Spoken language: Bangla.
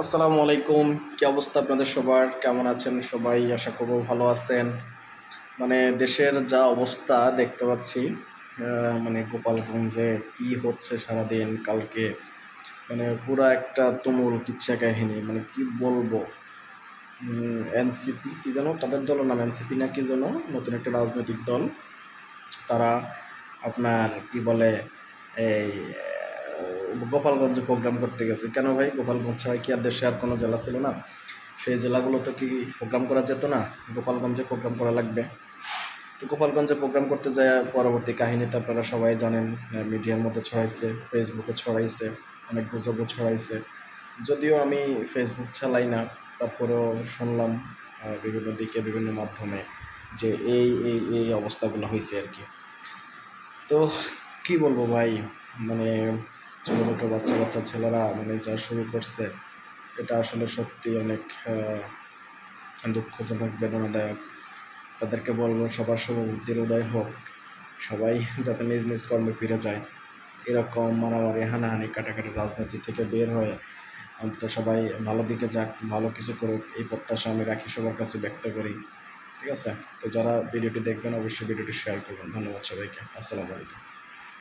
আসসালামু আলাইকুম। কি অবস্থা আপনাদের সবার? কেমন আছেন সবাই? আশা করব ভালো আছেন। দেশের যা অবস্থা দেখতে পাচ্ছি, গোপালগঞ্জে কি হচ্ছে সারাদিন কালকে, পুরা একটা তুমুল কিচ্ছা কাহিনী, কি বলবো। এনসিপি কি যেন তাদের দলের নাম, এনসিপি না কি যেন, নতুন একটা রাজনৈতিক দল। তারা আপনার কি বলে এই গোপালগঞ্জে প্রোগ্রাম করতে গেছে। কেন ভাই, গোপালগঞ্জ ছাড়া কি আর দেশে আর কোনো জেলা ছিল না? সেই জেলাগুলোতে কি প্রোগ্রাম করা যেত না? গোপালগঞ্জে প্রোগ্রাম করা লাগবে। তো গোপালগঞ্জে প্রোগ্রাম করতে যায়, পরবর্তী কাহিনীটা আপনারা সবাই জানেন। মিডিয়ার মধ্যে ছড়াইছে, ফেসবুকে ছড়াইছে, অনেক গুজবও ছড়াইছে। যদিও আমি ফেসবুক চালাই না, তারপরেও শুনলাম বিভিন্ন দিকে বিভিন্ন মাধ্যমে যে এই অবস্থাগুলো হয়েছে আর কি। তো কি বলবো ভাই, মানে ছোটো ছোটো বাচ্চা বাচ্চা ছেলেরা যা শুরু করছে, এটা আসলে সত্যি অনেক দুঃখজনক, বেদনাদায়ক। তাদেরকে বলবো সবার শুভবুদ্ধির উদয় হোক, সবাই যাতে নিজ নিজ কর্মে ফিরে যায়। এরকম মারামারি, হানাহানি, কাটাকাটি রাজনীতি থেকে বের হয়ে অন্তত সবাই ভালো দিকে যাক, ভালো কিছু করুক, এই প্রত্যাশা আমি রাখি, সবার কাছে ব্যক্ত করি। ঠিক আছে? তো যারা ভিডিওটি দেখবেন অবশ্যই ভিডিওটি শেয়ার করবেন। ধন্যবাদ সবাইকে। আসসালামু আলাইকুম।